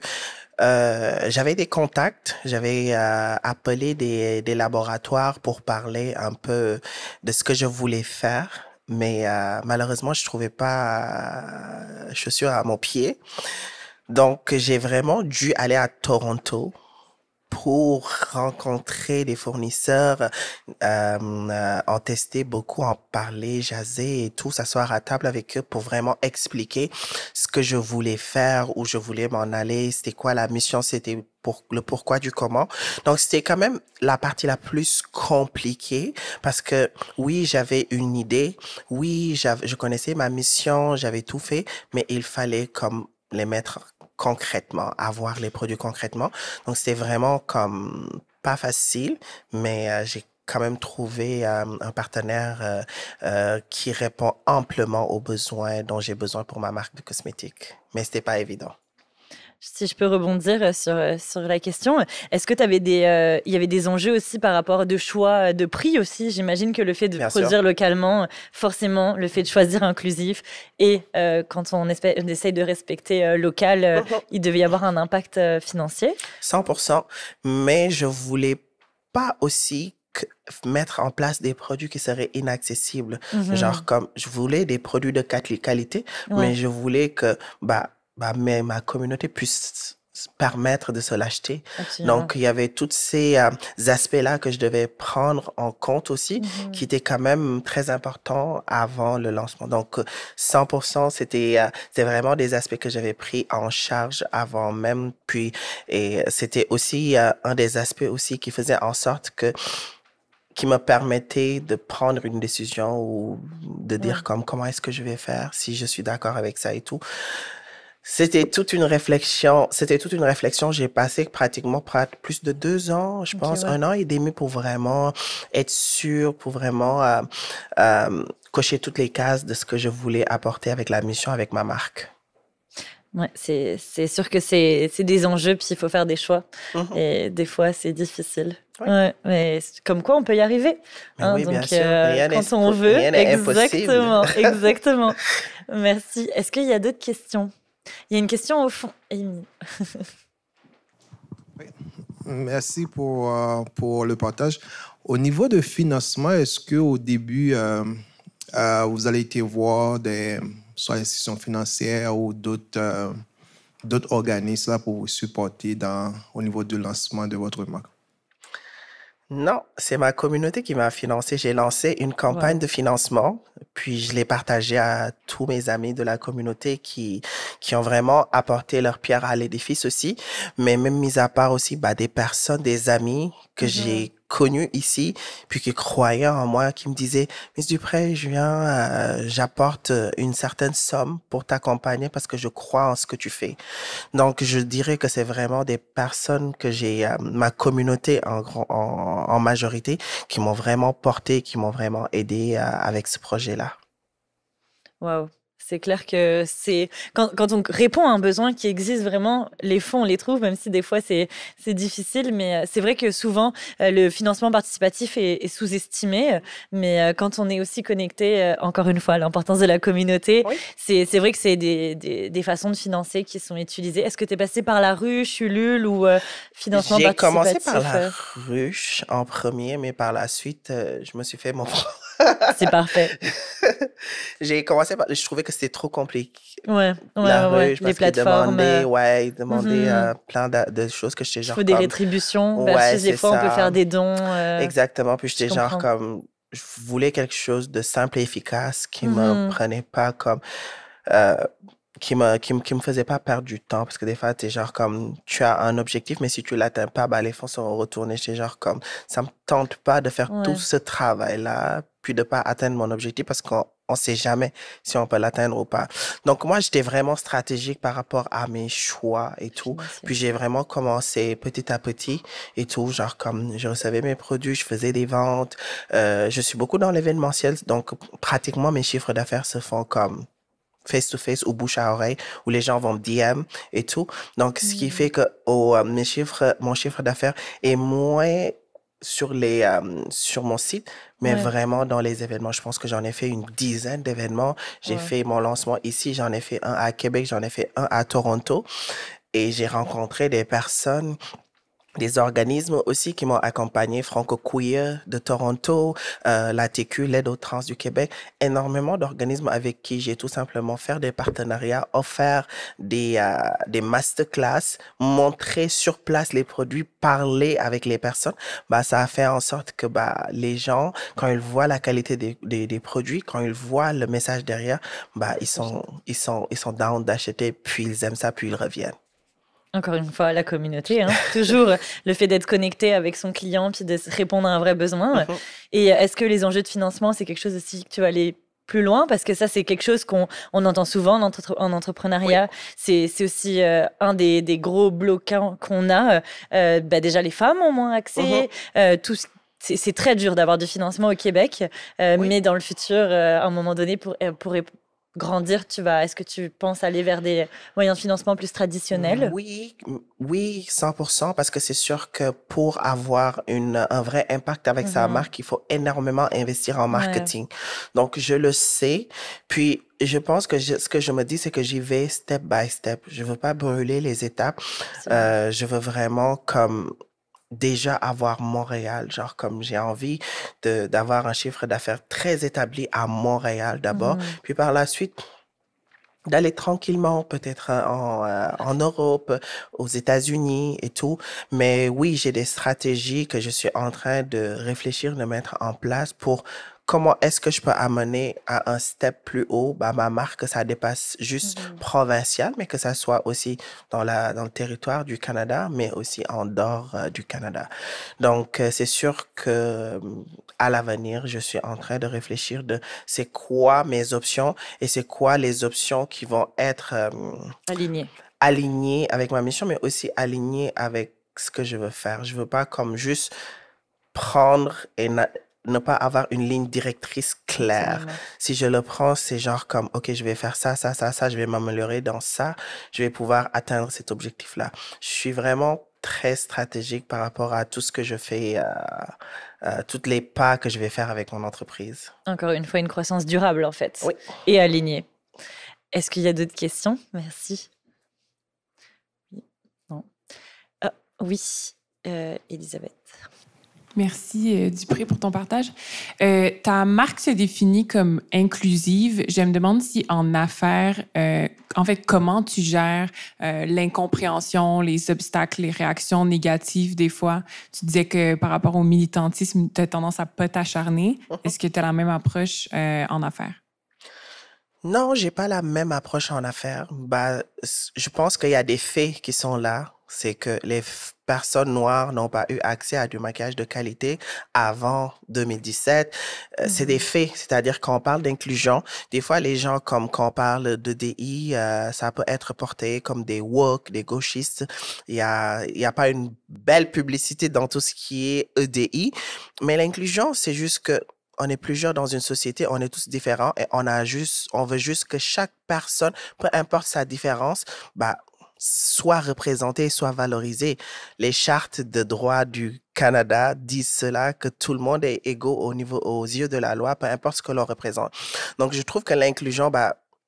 j'avais des contacts, j'avais appelé des laboratoires pour parler un peu de ce que je voulais faire. Mais malheureusement, je trouvais pas chaussures à mon pied. Donc, j'ai vraiment dû aller à Toronto pour rencontrer des fournisseurs, en tester beaucoup, en parler, jaser et tout, s'asseoir à table avec eux pour vraiment expliquer ce que je voulais faire, où je voulais m'en aller, c'était quoi la mission, c'était le pourquoi du comment. Donc, c'était quand même la partie la plus compliquée parce que oui, j'avais une idée, oui, je connaissais ma mission, j'avais tout fait, mais il fallait comme les mettre concrètement, avoir les produits concrètement. Donc, c'était vraiment comme pas facile, mais j'ai quand même trouvé un partenaire qui répond amplement aux besoins dont j'ai besoin pour ma marque de cosmétiques. Mais c'était pas évident. Si je peux rebondir sur la question, est-ce que il y avait des enjeux aussi par rapport de choix de prix aussi? J'imagine que le fait de produire localement, forcément, le fait de choisir inclusif et quand on essaye de respecter local, il devait y avoir un impact financier? 100%, mais je voulais pas aussi mettre en place des produits qui seraient inaccessibles. Genre comme, je voulais des produits de qualité, mais je voulais que ma communauté puisse permettre de se l'acheter. Donc, il y avait tous ces aspects-là que je devais prendre en compte aussi, qui étaient quand même très importants avant le lancement. Donc, 100%, c'était vraiment des aspects que j'avais pris en charge avant même. Puis, et c'était aussi un des aspects aussi qui faisait en sorte qui me permettait de prendre une décision ou de dire comment est-ce que je vais faire, si je suis d'accord avec ça et tout. C'était toute une réflexion. J'ai passé pratiquement plus de 2 ans, je pense, 1 an et demi pour vraiment être sûr, pour vraiment cocher toutes les cases de ce que je voulais apporter avec la mission, avec ma marque. Ouais, c'est sûr que c'est des enjeux, puis il faut faire des choix. Et des fois, c'est difficile. Ouais, mais comme quoi, on peut y arriver. Hein, oui, donc, bien sûr. quand on veut. Rien n'est impossible. Exactement. Merci. Est-ce qu'il y a d'autres questions? Il y a une question au fond. Amy. Oui. Merci pour le partage. Au niveau de financement, est-ce qu'au début, vous allez été voir soit institutions financières ou d'autres organismes là, pour vous supporter au niveau du lancement de votre marque? Non, c'est ma communauté qui m'a financé. J'ai lancé une campagne de financement, puis je l'ai partagée à tous mes amis de la communauté qui ont vraiment apporté leur pierre à l'édifice aussi. Mais même mis à part aussi, des personnes, des amis que j'ai connus ici, puis qui croyaient en moi, qui me disaient, Miss Dupré, je viens, j'apporte une certaine somme pour t'accompagner parce que je crois en ce que tu fais. Donc, je dirais que c'est vraiment des personnes que j'ai, ma communauté en majorité, qui m'ont vraiment porté, qui m'ont vraiment aidé avec ce projet-là. Wow. C'est clair que quand on répond à un besoin qui existe vraiment, les fonds, on les trouve, même si des fois c'est difficile. Mais c'est vrai que souvent, le financement participatif est sous-estimé. Mais quand on est aussi connecté, encore une fois, à l'importance de la communauté, c'est vrai que c'est des façons de financer qui sont utilisées. Est-ce que tu es passé par la ruche, Ulule ou financement participatif? J'ai commencé par la ruche en premier, mais par la suite, je me suis fait mon C'est parfait. J'ai commencé par... Je trouvais que c'était trop compliqué. Ouais, les plateformes. Demander plein de choses que j'étais genre comme... Il faut des rétributions. Versus des fois, on peut faire des dons. Exactement. Puis j'étais genre comme... Je voulais quelque chose de simple et efficace qui me prenait pas comme... qui me faisait pas perdre du temps, parce que des fois, t'es genre comme, tu as un objectif, mais si tu l'atteins pas, les fonds sont retournés. J'étais genre comme, ça me tente pas de faire tout ce travail-là, puis de pas atteindre mon objectif, parce qu'on sait jamais si on peut l'atteindre ou pas. Donc, moi, j'étais vraiment stratégique par rapport à mes choix et tout. Puis, j'ai vraiment commencé petit à petit et tout. Genre, comme je recevais mes produits, je faisais des ventes. Je suis beaucoup dans l'événementiel. Donc, pratiquement, mes chiffres d'affaires se font comme face-to-face ou bouche à oreille, où les gens vont me DM et tout. Donc, ce qui fait que mon chiffre d'affaires est moins sur mon site, mais vraiment dans les événements. Je pense que j'en ai fait une dizaine d'événements. J'ai fait mon lancement ici, j'en ai fait un à Québec, j'en ai fait un à Toronto. Et j'ai rencontré des personnes, des organismes aussi qui m'ont accompagné, Franco-Queer de Toronto, la TQ, l'aide aux trans du Québec, énormément d'organismes avec qui j'ai tout simplement fait des partenariats, offert des masterclass, montrer sur place les produits, parler avec les personnes. Ça a fait en sorte que les gens, quand ils voient la qualité des produits, quand ils voient le message derrière, ils sont down d'acheter, puis ils aiment ça, puis ils reviennent. Encore une fois, la communauté, toujours le fait d'être connecté avec son client puis de répondre à un vrai besoin. Et est-ce que les enjeux de financement, c'est quelque chose aussi que tu vas aller plus loin? Parce que ça, c'est quelque chose qu'on entend souvent en entrepreneuriat. C'est aussi un des gros bloquants qu'on a. Déjà, les femmes ont moins accès. C'est très dur d'avoir du financement au Québec. Mais dans le futur, à un moment donné, pour grandir, est-ce que tu penses aller vers des moyens de financement plus traditionnels? Oui, 100%, parce que c'est sûr que pour avoir un vrai impact avec sa marque, il faut énormément investir en marketing. Donc, je le sais. Puis, je pense que ce que je me dis, c'est que j'y vais step by step. Je veux pas brûler les étapes. Je veux vraiment comme déjà avoir Montréal, genre comme j'ai envie d'avoir un chiffre d'affaires très établi à Montréal d'abord, puis par la suite d'aller tranquillement peut-être en Europe, aux États-Unis et tout. Mais oui, j'ai des stratégies que je suis en train de réfléchir, de mettre en place pour comment est-ce que je peux amener à un step plus haut ma marque, que ça dépasse juste provincial, mais que ça soit aussi dans le territoire du Canada, mais aussi en dehors du Canada. Donc, c'est sûr que à l'avenir, je suis en train de réfléchir de c'est quoi mes options et c'est quoi les options qui vont être alignées avec ma mission, mais aussi alignées avec ce que je veux faire. Je veux pas comme juste prendre et ne pas avoir une ligne directrice claire. Si je le prends, c'est genre comme, OK, je vais faire ça, je vais m'améliorer dans ça, je vais pouvoir atteindre cet objectif-là. Je suis vraiment très stratégique par rapport à tout ce que je fais, tous les pas que je vais faire avec mon entreprise. Encore une fois, une croissance durable, en fait. Oui. Et alignée. Est-ce qu'il y a d'autres questions? Merci. Non. Oui, Elisabeth. Merci, Dupré, pour ton partage. Ta marque se définit comme inclusive. Je me demande si en affaires, en fait, comment tu gères l'incompréhension, les obstacles, les réactions négatives des fois. Tu disais que par rapport au militantisme, tu as tendance à pas t'acharner. Est-ce que tu as la même approche en affaires? Non, j'ai pas la même approche en affaires. Je pense qu'il y a des faits qui sont là. C'est que les personnes noires n'ont pas eu accès à du maquillage de qualité avant 2017. C'est des faits, c'est-à-dire quand on parle d'inclusion, des fois les gens, comme quand on parle d'EDI, ça peut être porté comme des woke, des gauchistes. Il y a pas une belle publicité dans tout ce qui est EDI, mais l'inclusion, c'est juste que on est plusieurs dans une société, on est tous différents et on veut juste que chaque personne, peu importe sa différence, soit représentée, soit valorisée. Les chartes de droit du Canada disent cela, que tout le monde est égaux aux yeux de la loi, peu importe ce que l'on représente. Donc, je trouve que l'inclusion,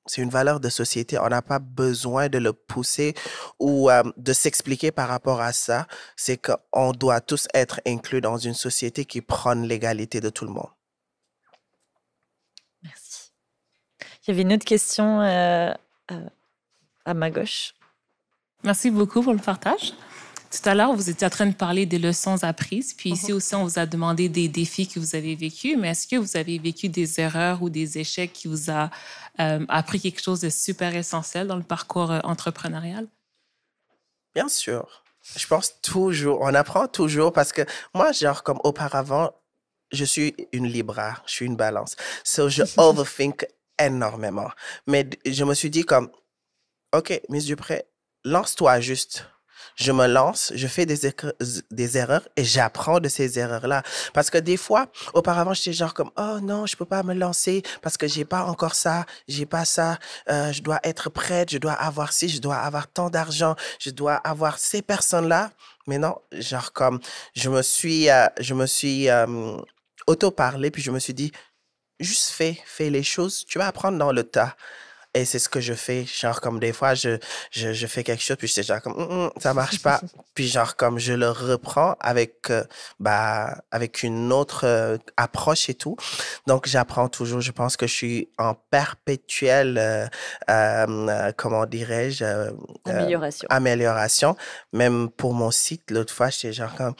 c'est une valeur de société. On n'a pas besoin de le pousser ou de s'expliquer par rapport à ça. C'est qu'on doit tous être inclus dans une société qui prône l'égalité de tout le monde. Merci. Il y avait une autre question à ma gauche. Merci beaucoup pour le partage. Tout à l'heure, vous étiez en train de parler des leçons apprises. Puis ici aussi, on vous a demandé des défis que vous avez vécus. Mais est-ce que vous avez vécu des erreurs ou des échecs qui vous a appris quelque chose de super essentiel dans le parcours entrepreneurial? Bien sûr. Je pense toujours, on apprend toujours parce que moi, genre comme auparavant, je suis une Libra, je suis une Balance. So, je overthink énormément. Mais je me suis dit comme, OK, Miss Dupré, lance-toi juste. Je me lance, je fais des erreurs et j'apprends de ces erreurs-là. Parce que des fois, auparavant, j'étais genre comme, oh non, je peux pas me lancer parce que j'ai pas encore ça, j'ai pas ça, je dois être prête, je dois avoir ci, je dois avoir tant d'argent, je dois avoir ces personnes-là. Mais non, genre comme, je me suis auto-parlé, puis je me suis dit, juste fais les choses, tu vas apprendre dans le tas. Et c'est ce que je fais, genre comme des fois, je fais quelque chose, puis je sais genre comme, ça marche pas. Puis genre comme je le reprends avec une autre approche et tout. Donc j'apprends toujours, je pense que je suis en perpétuelle, comment dirais-je? Amélioration. Même pour mon site, l'autre fois, j'étais genre comme,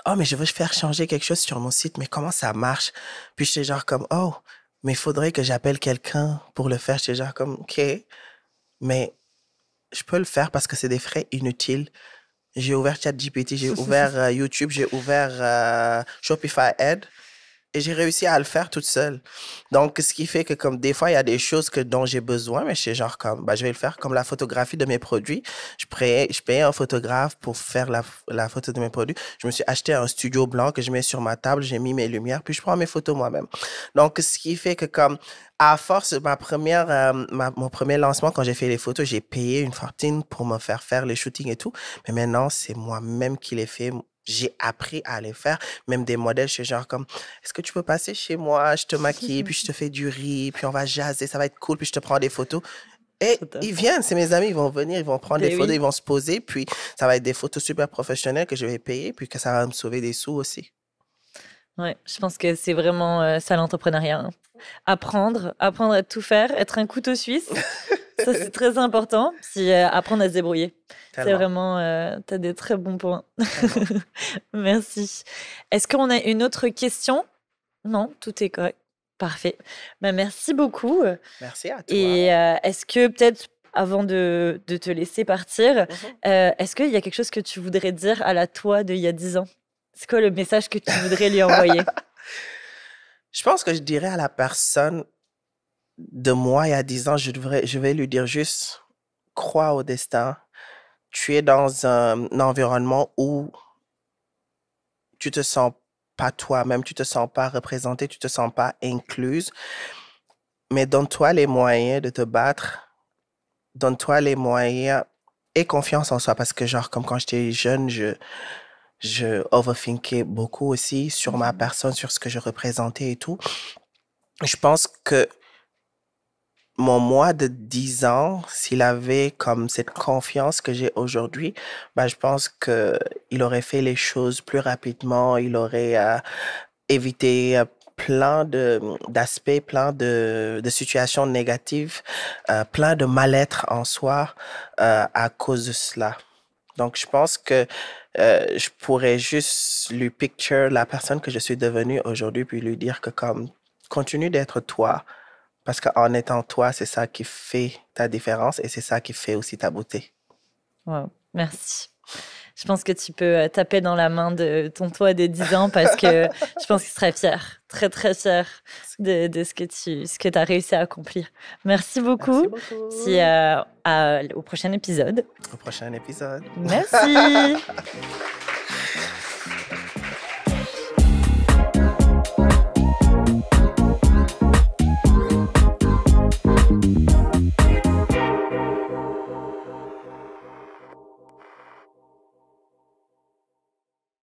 oh, mais je veux faire changer quelque chose sur mon site, mais comment ça marche? Puis j'étais genre comme, oh, mais il faudrait que j'appelle quelqu'un pour le faire. J'étais genre comme, OK, mais je peux le faire parce que c'est des frais inutiles. J'ai ouvert ChatGPT, j'ai ouvert YouTube, j'ai ouvert Shopify Ad Et j'ai réussi à le faire toute seule. Donc, ce qui fait que comme des fois, il y a des choses dont j'ai besoin, mais c'est genre comme, je vais le faire comme la photographie de mes produits. Je payais un photographe pour faire la photo de mes produits. Je me suis acheté un studio blanc que je mets sur ma table, j'ai mis mes lumières, puis je prends mes photos moi-même. Donc, ce qui fait que comme, à force, mon premier lancement, quand j'ai fait les photos, j'ai payé une fortune pour me faire les shootings et tout. Mais maintenant, c'est moi-même qui les fais. J'ai appris à les faire. Même des modèles, je suis genre comme, est-ce que tu peux passer chez moi? Je te maquille, puis je te fais du riz, puis on va jaser, ça va être cool, puis je te prends des photos. Et ils viennent, c'est mes amis, ils vont venir, ils vont prendre des photos, ils vont se poser, puis ça va être des photos super professionnelles que je vais payer, puis que ça va me sauver des sous aussi. Ouais, je pense que c'est vraiment ça l'entrepreneuriat. Hein. Apprendre à tout faire, être un couteau suisse. Ça, c'est très important. Puis apprendre à se débrouiller. Tellement. C'est vraiment, tu as des très bons points. Merci. Est-ce qu'on a une autre question? Non, tout est correct. Parfait. Merci beaucoup. Merci à toi. Et est-ce que peut-être, avant de te laisser partir, est-ce qu'il y a quelque chose que tu voudrais dire à la toi d'il y a 10 ans? C'est quoi le message que tu voudrais lui envoyer? Je pense que je dirais à la personne de moi il y a 10 ans, je vais lui dire juste, crois au destin. Tu es dans un environnement où tu te sens pas toi-même, tu te sens pas représentée, tu te sens pas incluse. Mais donne-toi les moyens de te battre. Donne-toi les moyens et confiance en soi. Parce que genre, comme quand j'étais jeune, je overthinkais beaucoup aussi sur ma personne, sur ce que je représentais et tout. Je pense que mon moi de 10 ans, s'il avait comme cette confiance que j'ai aujourd'hui, je pense qu'il aurait fait les choses plus rapidement, il aurait évité plein d'aspects, plein de situations négatives, plein de mal-être en soi à cause de cela. Donc, je pense que je pourrais juste lui picture la personne que je suis devenue aujourd'hui, puis lui dire que comme, continue d'être toi, parce qu'en étant toi, c'est ça qui fait ta différence et c'est ça qui fait aussi ta beauté. Wow, merci. Je pense que tu peux taper dans la main de ton toi de 10 ans parce que je pense qu'il serait fier, très, très fier de ce que tu as réussi à accomplir. Merci beaucoup. Merci beaucoup. Puis au prochain épisode. Au prochain épisode. Merci.